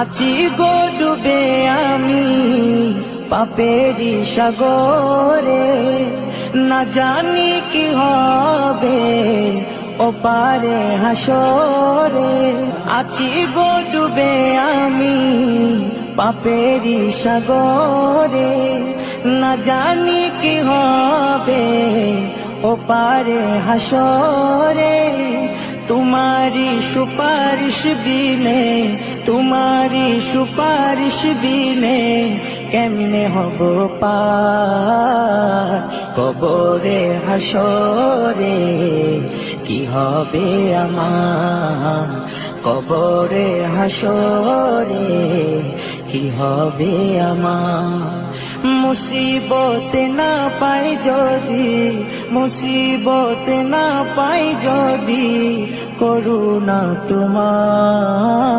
আছি গো ডুবে আমি পাপেরি সাগরে, না জানি কি হবে ওপারে হাসরে। আছি গো ডুবে আমি পাপেরি সাগরে, না জানি কি হবে ওপারে হাসরে। तुम्हारी सुपारिश बिने, तुम्हारी सुपारिश बिने केमने हबो पार कबरे हासरे की हबे आमार कबरे हासरे की हबे आमार। मुसीबत ना पाई जदि, मुसीबत ना पाई जदि करुणा तुम्हार।